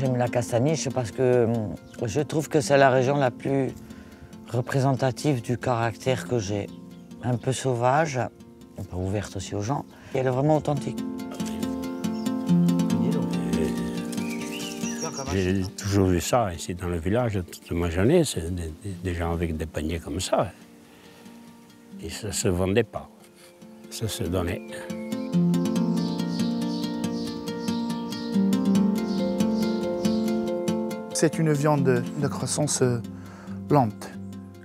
j'aime la Castaniche parce que je trouve que c'est la région la plus représentative du caractère que j'ai. Un peu sauvage, un peu ouverte aussi aux gens, et elle est vraiment authentique. J'ai toujours vu ça ici dans le village, toute ma jeunesse, des gens avec des paniers comme ça. Et ça ne se vendait pas, ça se donnait. C'est une viande de croissance lente,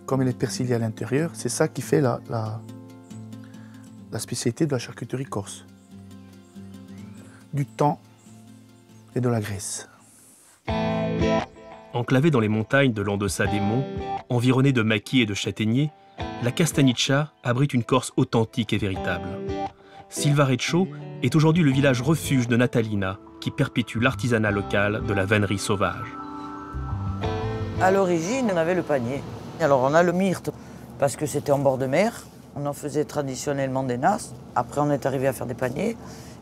comme elle est persillée à l'intérieur. C'est ça qui fait la spécialité de la charcuterie corse. Du thon et de la graisse. Enclavée dans les montagnes de l'Endossa des Monts, environnée de maquis et de châtaigniers, la Castanicha abrite une Corse authentique et véritable. Silvareccio est aujourd'hui le village refuge de Natalina, qui perpétue l'artisanat local de la vannerie sauvage. À l'origine, on avait le panier. Alors on a le myrte, parce que c'était en bord de mer. On en faisait traditionnellement des nasses. Après, on est arrivé à faire des paniers.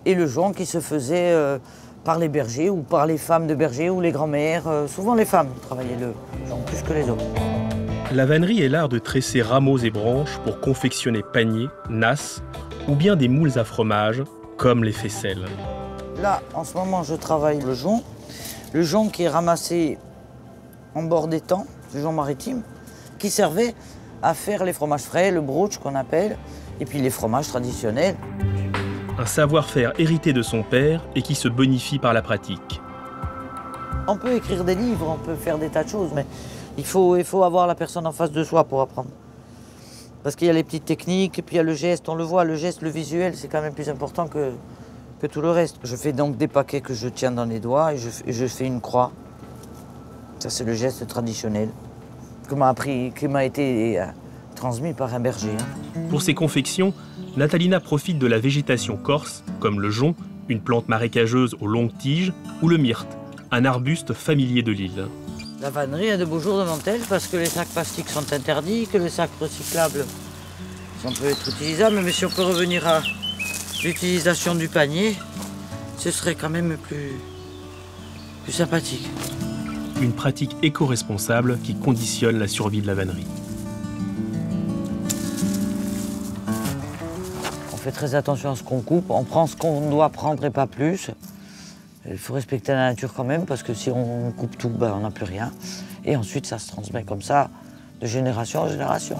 Et le jonc qui se faisait par les bergers ou par les femmes de bergers ou les grands-mères. Souvent les femmes travaillaient le jonc plus que les hommes. La vannerie est l'art de tresser rameaux et branches pour confectionner paniers, nasses ou bien des moules à fromage, comme les faisselles. Là, en ce moment, je travaille le jonc. Le jonc qui est ramassé en bord d'étang, le jonc maritime, qui servait à faire les fromages frais, le brooch qu'on appelle, et puis les fromages traditionnels. Un savoir-faire hérité de son père et qui se bonifie par la pratique. On peut écrire des livres, on peut faire des tas de choses, mais il faut avoir la personne en face de soi pour apprendre. Parce qu'il y a les petites techniques, et puis il y a le geste, on le voit, le geste, le visuel, c'est quand même plus important que tout le reste. Je fais donc des paquets que je tiens dans les doigts et je fais une croix. Ça, c'est le geste traditionnel qui m'a été transmis par un berger. Pour ces confections, Natalina profite de la végétation corse, comme le jonc, une plante marécageuse aux longues tiges, ou le myrte, un arbuste familier de l'île. La vannerie a de beaux jours devant elle parce que les sacs plastiques sont interdits, que les sacs recyclables, ça peut être utilisable, mais si on peut revenir à l'utilisation du panier, ce serait quand même plus sympathique. Une pratique éco-responsable qui conditionne la survie de la vannerie. On fait très attention à ce qu'on coupe, on prend ce qu'on doit prendre et pas plus. Il faut respecter la nature quand même, parce que si on coupe tout, on n'a plus rien. Et ensuite, ça se transmet comme ça, de génération en génération.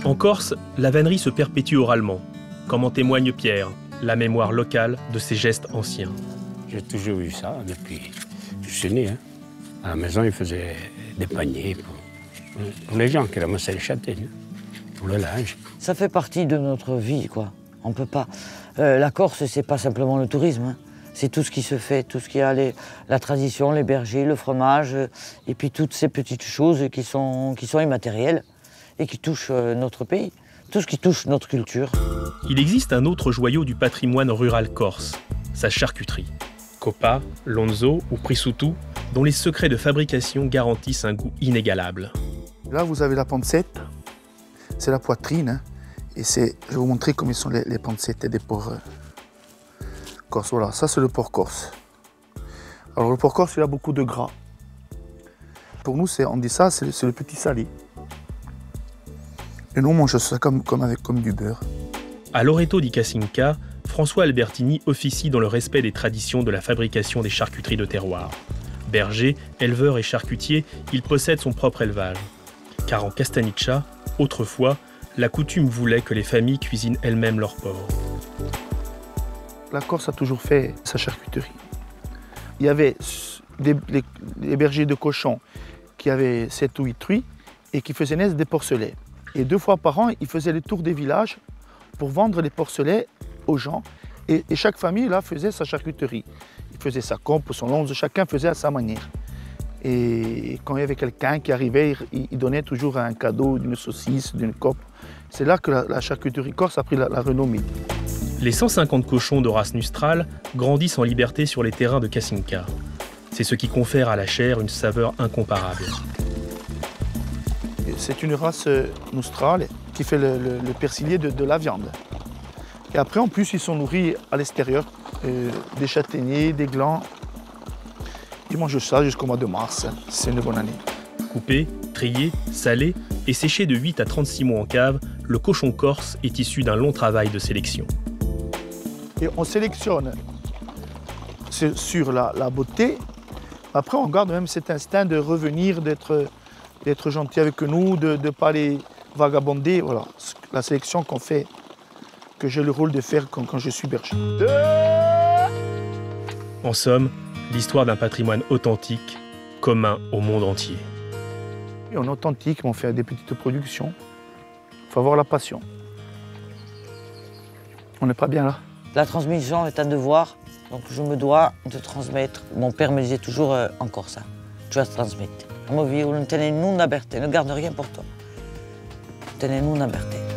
En Corse, la vannerie se perpétue oralement, comme en témoigne Pierre, la mémoire locale de ces gestes anciens. J'ai toujours vu ça depuis que je suis né. À la maison, ils faisaient des paniers pour les gens qui ramassaient les châtaignes, pour le linge. Ça fait partie de notre vie, quoi. On peut pas. La Corse, c'est pas simplement le tourisme. C'est tout ce qui se fait, tout ce qui a la tradition, les bergers, le fromage, et puis toutes ces petites choses qui sont immatérielles et qui touchent notre pays. Tout ce qui touche notre culture. Il existe un autre joyau du patrimoine rural corse, sa charcuterie. Coppa, Lonzo ou Prisutu, dont les secrets de fabrication garantissent un goût inégalable. Là, vous avez la pancette, c'est la poitrine. Et je vais vous montrer comment sont les pancettes des porcs corse. Voilà, ça c'est le porc corse. Alors le porc corse, il a beaucoup de gras. Pour nous, on dit ça, c'est le petit salé. Et nous, on mange ça comme du beurre. À Loreto di Casinca, François Albertini officie dans le respect des traditions de la fabrication des charcuteries de terroir. Berger, éleveur et charcutier, il possède son propre élevage. Car en Castanicha, autrefois, la coutume voulait que les familles cuisinent elles-mêmes leur porc. La Corse a toujours fait sa charcuterie. Il y avait les bergers de cochons qui avaient 7 ou 8 truies et qui faisaient naître des porcelets. Et 2 fois par an, ils faisaient le tour des villages pour vendre les porcelets aux gens. Et chaque famille là, faisait sa charcuterie. Il faisait sa compe, son lonze, chacun faisait à sa manière. Et quand il y avait quelqu'un qui arrivait, il donnait toujours un cadeau d'une saucisse, d'une cope. C'est là que la charcuterie corse a pris la renommée. Les 150 cochons de race Nustral grandissent en liberté sur les terrains de Casinca. C'est ce qui confère à la chair une saveur incomparable. C'est une race Nustral qui fait le persillé de la viande. Et après, en plus, ils sont nourris à l'extérieur des châtaigniers, des glands. Ils mangent ça jusqu'au mois de mars. C'est une bonne année. Coupé, trié, salé et séché de 8 à 36 mois en cave, le cochon corse est issu d'un long travail de sélection. Et on sélectionne sur la beauté. Après, on garde même cet instinct de revenir, d'être gentil avec nous, de ne pas les vagabonder. Voilà, la sélection qu'on fait, que j'ai le rôle de faire quand je suis berger. En somme, l'histoire d'un patrimoine authentique, commun au monde entier. Et on est authentique, on fait des petites productions. Il faut avoir la passion. On n'est pas bien là. La transmission est un devoir, donc je me dois de transmettre. Mon père me disait toujours encore ça. Tu vas transmettre. Ne garde rien pour toi. Tenez-nous Berthe.